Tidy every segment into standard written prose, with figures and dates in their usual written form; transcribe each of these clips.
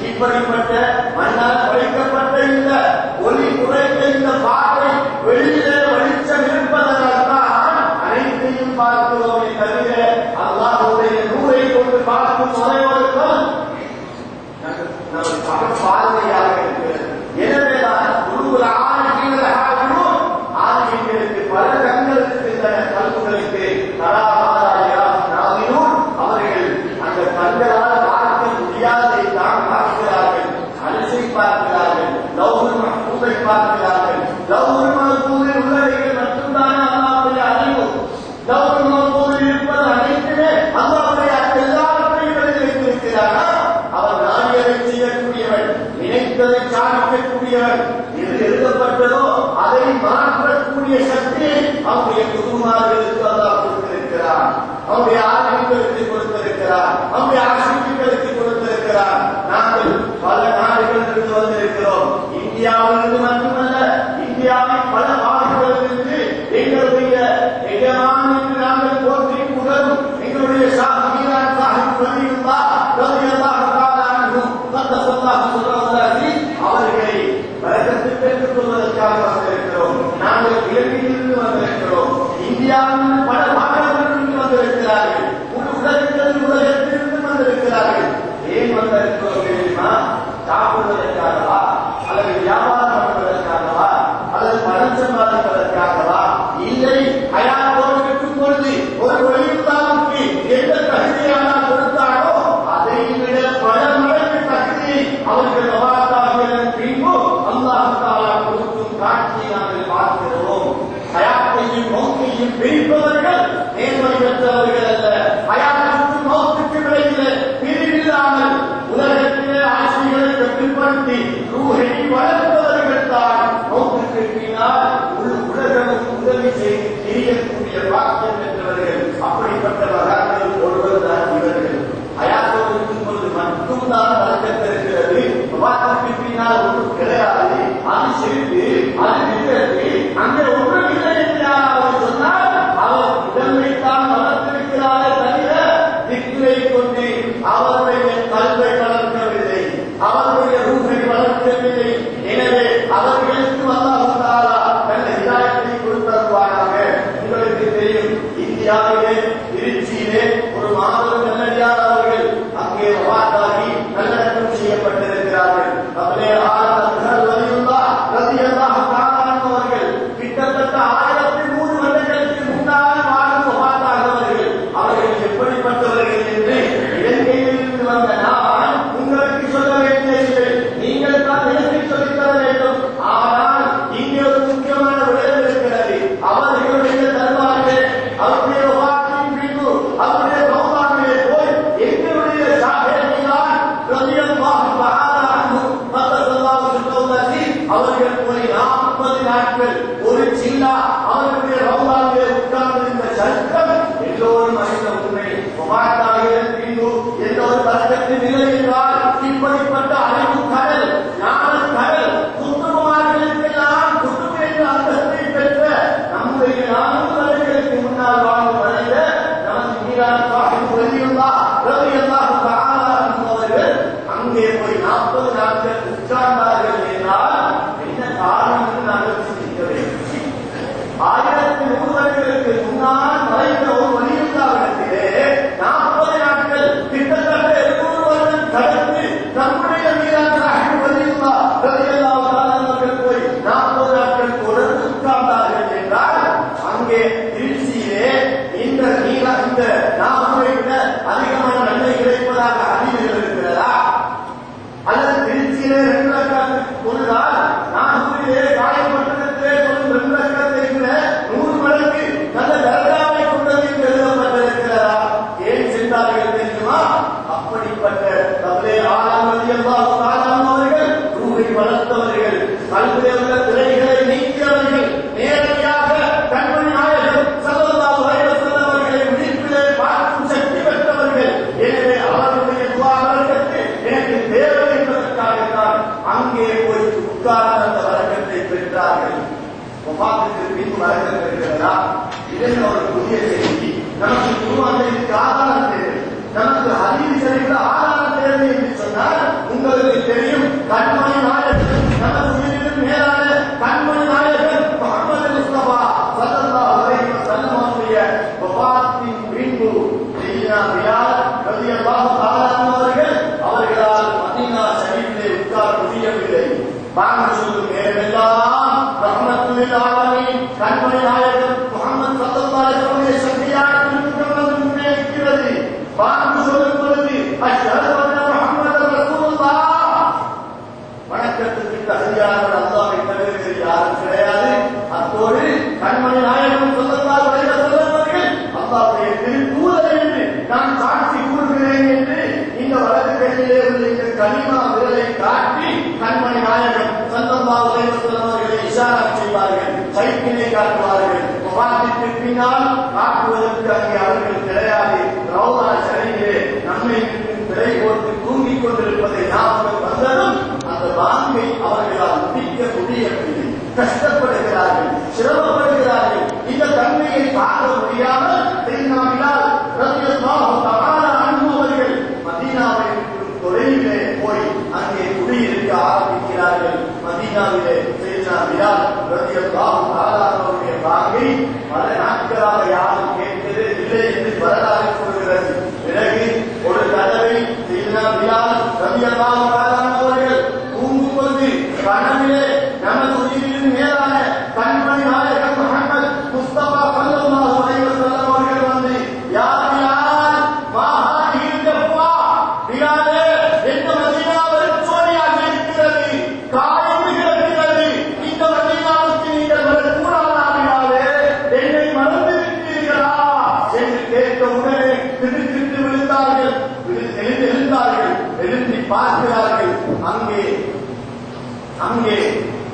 இப்படிப்பட்ட மண்ணால் படைக்கப்பட்ட இந்த ஒளி குறைந்த இந்த பார்வை வெளியிலே வெளிச்சம் இருப்பதனால்தான் அனைத்தையும் பார்க்கிறோமே தவிர அல்லாஹ்வுடைய நூரை கொண்டு பார்க்கும் முறையோருக்கும் பார்வையாக இருக்கிறது. எனவேதான் குருகுல ஆதிகளுக்கு பல கண்கள் இருக்கின்றன. கல்புகளுக்கு அவர்கள் அந்த கண்களால் பார்க்க முடியாதை தான் பார்க்கிறார்கள், அரிசை பார்க்கிறார்கள், லௌஹுல் மஹ்பூஸை பார்க்கிறார்கள். லௌஹுல் மஹ்பூஸில் உள்ளவைகள் மட்டும்தான் அல்லாஹ்வுடைய அறிவு. லௌஹுல் மஹ்பூஸில் இருப்பது அனைத்துமே அல்லாஹ்வுடைய எல்லாவற்றையும் எழுதி வைத்திருக்கிறார். அவர் நாடியதை செய்யக்கூடியவர், நினைத்ததை சாதிக்கக்கூடியவர். எது எழுதப்பட்டதோ அதை மாற்றக்கூடிய சக்தியை அவருடைய குருமார்களுக்கு அல்லாஹ் கொடுத்திருக்கிறார், அவருடைய ஆசிரியர்களுக்கு கொடுத்திருக்கிறார், அவருடைய ஆசிரியர்களுக்கு கொடுத்திருக்கிறார். நாங்கள் பல நாடுகளிலிருந்து வந்திருக்கிறோம். இந்தியாவிலிருந்து மட்டுமல்ல, இந்தியாவின் பல நாடுகளிலிருந்து எங்களுடைய எஜமான் என்று நாங்கள் போற்றி புகழும் எங்களுடைய ஷாஹிரான் சாஹிப் ரலியல்லாஹு தஆலா அன்ஹு கத்தஸல்லாஹு சுப்ஹானஹு அவர்களை வரக்கத்து பெற்றுக் கொள்வதற்காக வந்திருக்கிறோம். நாங்கள் இலங்கையிலிருந்து வந்திருக்கிறோம். இந்தியாவின் பல மாநிலங்களிலிருந்து வந்திருக்கிறார்கள். உலகத்திலிருந்து வந்திருக்கிறார்கள். ஏன் வந்திருக்கிறோம் தெரியுமா? சாப்பிடுவதற்காகவா, அல்லது வியாபாரம் பண்ணுவதற்காகவா, அல்லது பணம் சம்பாதிப்பதற்காகவா? இல்லை. ஹயாத்தோடு இருக்கும் பொழுது ஒரு ஒளிவுதாவுக்கு எந்த தகுதியாக கொடுத்தாரோ அதை விட பல மடங்கு தகுதியை அவர்கள் வபாத்தாகியதன் பின்பு அல்லாஹ் தஆலா கொடுக்கும் காட்சியை நாங்கள் பார்க்கிறோம். ஹயாத்தையும் மௌத்தையும் பிரிப்பவர்கள் நேர்மை பெற்றவர்கள் அல்ல. ஹயாத்துக்கும் மௌத்துக்கும் இடையிலே பிரிவில்லாமல் உலகத்திலே ஆட்சிகளை கட்டுப்படுத்தி ரூஹை வளர்ப்பவர்கள் தான் மௌத்துக்கு பின்னால் உலகம் உதவி செய்து தெரியக்கூடிய பாக்கியம் பெற்றவர்கள். அப்படிப்பட்டவர்கள் ஒருவர் தான் இவர்கள். ஹயாத்தோடு இருக்கும் பொழுது மட்டும்தான் வளர்க்கத்திருக்கிறது. வபாத்துக்கு பின்னால் ஒன்றும் கிடையாது. அது சிரித்து அது விட்டு அங்கே ஒன்றும் இல்லை என்று யாராவது சொன்னால் அவர் உடம்பைத்தான் வளர்த்திருக்கிறாரே தவிர திக்குவை கொண்டு அவருடைய கல்வை வளர்க்கவில்லை, அவருடைய ரூஹை வளர்க்கவில்லை. எனவே அவர்களுக்கு அல்லாஹ் தஆலா நல்ல ஹிதாயத்தை கொடுத்தருவாராக. உங்களுக்கு தெரியும், இந்தியாவிலே திருச்சியிலே ஒரு மாபெரும் நல்லடியார் அவர்கள் அங்கே வபாத்தாகி நல்லடக்கம் செய்யப்பட்டிருக்கிறார்கள். கிட்டத்தட்ட 1300 வருடங்களுக்கு முன்னால் வாழ்ந்து வபாத்தானவர்கள். அவர்கள் எப்படிப்பட்டவர்கள் என்று இலங்கையிலிருந்து வந்த நான் உங்களுக்கு சொல்ல வேண்டியதில்லை, நீங்கள் தான் எனக்கு சொல்லித்தர வேண்டும். ஆனால் இங்கே ஒரு முக்கியமான விடயம் இருக்கிறது. அவர்களுடைய தருவார்கள் அவருடைய வபாத்தின் பின்பு அவருடைய இதன் ஒரு புதிய செய்தி. நமக்கு குர்ஆனுக்கு ஆதாரம் தேவை, நமக்கு ஹதீஸ் ஷரீஃப்ல ஆதாரம் தேவை என்று சொன்னால் உங்களுக்கு தெரியும். கண்மணி நாயகன் நமது உயிரினும் மேலான கண்மணி நாயகன் முஹம்மது முஸ்தபா ஸல்லல்லாஹு அலைஹி வஸல்லம் அவருடைய வஃபாத்தின் பின்பு சையதுனா பிலால் ரலியல்லாஹு தஆலா அவர்களால் மதீனா ஷரீஃபிலே உட்கார முடியவில்லை. பாங்க சொல்லும் நேரமெல்லாம் ரஹ்மத்துல் ஆலமீன் கண்மணி நாயகன் முஹம்மது ஸல்லல்லாஹு அலைஹி வஸல்லம் சந்தியார் முன்னே இருக்கிறது. பாங்க சொல்லும் பொழுது அஷ்ஹது அன்ன முஹம்மதர் ரசூலுல்லாஹ், வணக்கத்துக்கு தகுதியானவர் அல்லாஹ்வை தவிர யாரும் கிடையாது. அத்தோடு கண்மணி நாயகன் ஸல்லல்லாஹு அலைஹி வஸல்லம் அவர்கள் அல்லாஹ்வுடைய திருத்தூதர் என்று நான் சாட்சி கூறுகிறேன் என்று இந்த வலது கையிலே உள்ள இந்த கலிமா விரலை காட்டி கண்மணி நாயகன் ஸல்லல்லாஹு அலைஹி வஸல்லம் அவர்களை இஷாரா செய்வார்கள், சைக்கிளை காட்டுவார்கள். வஃபாத்திற்கு பின்னால் காட்டுவதற்கு அங்கே அவர்கள் கிடையாது. ரௌலா ஷரீஃபிலே நம்மை பிழை போட்டு தூங்கிக் கொண்டிருப்பதை ஞாபகம் வந்ததும் அந்த வாங்கை அவர்களால் முடிக்க முடியவில்லை. கஷ்டப்படுகிறார்கள், சிரமப்படுகிறார்கள். இந்த தன்மையை பார்க்க முடியாமல் சையதுனா பிலால் ரலியல்லாஹு தஆலா அன்ஹு அவர்கள் மதீனாவை தொலைவிலே போய் அங்கே குடியிருக்க ஆரம்பிக்கிறார்கள். மதீனாவிலே சையதுனா பிலால் ரலியல்லாஹு தஆலா அவருடைய வாங்கை பல நாட்களாக யாரும் கேட்கவே இல்லை என்று வரலாறு சொல்கிறது. பிறகு ஒரு தடவை சையதுனா பிலால் ரலியல்லாஹு தஆலா அவர்கள் தூங்கும்போது கனவிலே நமது உயிரினும் மேலான கண்மணி நாயகன் முஹம்மது முஸ்தபா ஸல்லல்லாஹு அலைஹி வஸல்லம் அவர்கள் வந்து யா பிலால் மா ஹாதிஹி ஜஃபா, பிலாலே இந்த மதீனாவில் சோனியாக இருக்கிறது, காய்ந்து கிடக்கிறது, இந்த மதீனாவுக்கு நீங்கள் வரக்கூடாதா பிலாலே, என்னை மறந்து விட்டீர்களா என்று கேட்ட உடனே திடுக்கிட்டு விழுந்தார்கள். எழுந்தார்கள், எழுந்தி பார்க்கிறார்கள். அங்கே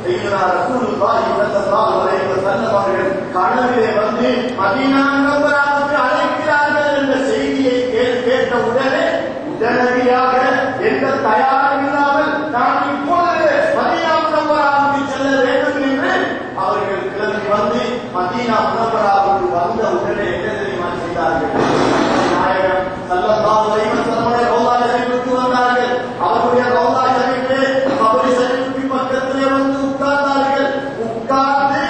சையதுனா ரசூலுல்லாஹி ஸல்லல்லாஹு அலைஹி வஸல்லம் அவர்கள் கனவிலே வந்து மதீனா முனவ்வராவுக்கு அழைக்கிறார்கள் என்ற செய்தியை கேட்ட உடனே உடனடியாக எந்த தயாரும் இல்லாமல் நான் இப்பொழுது மதீனா முனவ்வராவுக்கு செல்ல வேண்டும் என்று அவர்கள் கிளம்பி வந்து மதீனா முனவ்வராவுக்கு வந்த உடனே என்ன தெரியுமா செய்தார்கள்? நாயகம் ஸல்லல்லாஹு அலைஹி வஸல்லம் ரௌலா ஷரீஃபுக்கு வந்தார்கள். அவருடைய ரௌலா ஷரீஃபிலே கபர் ஷரீஃபுக்கு பக்கத்திலே வந்து உட்கார்ந்தார்கள். உட்கார்ந்து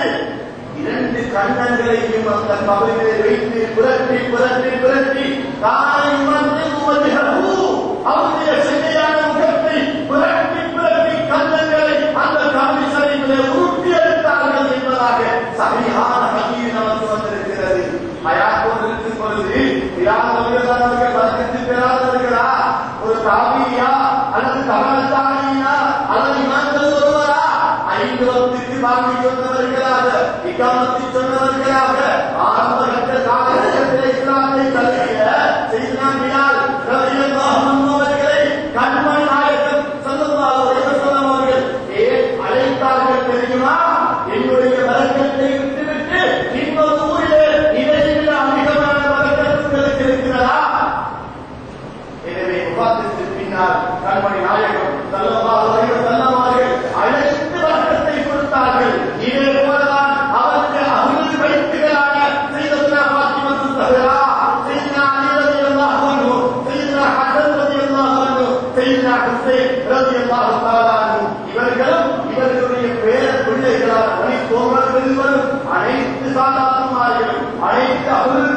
இரண்டு கண்ணங்களையும் அந்த கபரிலே வைத்து புரட்டி புரட்டி புரட்டி காலை வந்து வஜஹு, அவருடைய செங்கையான முகத்தை புரட்டி புரட்டி கண்ணங்களை அந்த கபர் ஷரீஃபிலே உருட்டி எடுத்தார்கள் என்பதாக சஹீஹான ஹதீஸ் நமக்கு வந்திருக்கிறது. ஹயாத்தோடு இருக்கும் பொழுது பிலால் ரலியல்லாஹு அவர்கள் வழக்கத்தில் பெறாதவர்களா, ஒரு தாபியா அல்லது தபலத்தானியா அல்லது இமாம்கள் ஒருவரா, 5 வக்துக்கு பாங்கி சொன்னவர்களாக, இகாமத்தை சொன்னவர்களாக, ஆரம்ப கட்ட காலகட்டத்தில் இஸ்லாத்தை தழுவிய சையதுனா பிலால் ரலியல்லாஹு அன்ஹு அவர்களை கண்மணி நாயகன் ஸல்லல்லாஹு அலைஹி வஸல்லம் அவர்கள் அழைத்தார்கள் தெரியுமா? என்னுடைய வழக்கத்தை விட்டுவிட்டு இன்னொரு ஊரிலே இதைவிட அதிகமான வழக்கத்துகளுக்கு இருக்கிறதா? எனவே வஃபாத்திற்கு பின்னால் கண்மணி நாயகம் ஸல்லல்லாஹு அலைஹி வஸல்லம் அவர்கள் அழைத்து வழக்கத்தை கொடுத்தார்கள். இதே போலதான் அவருடைய அஹ்லுல் பைத்துகளான சையதுனா ஃபாத்திமா ஸஹ்ரா, சையதுனா அலி ரலியல்லாஹு அன்ஹு, சையதுனா ஹஸன் ரலியல்லாஹு அன்ஹு, சையதுனா ஹுசைன் ரலியல்லாஹு தஆலா அன்ஹு, இவர்களுடைய பேர பிள்ளைகளான வழி தோன்றல் அனைத்து சாதாரணமார்களும் அனைத்து அஹ்லுல்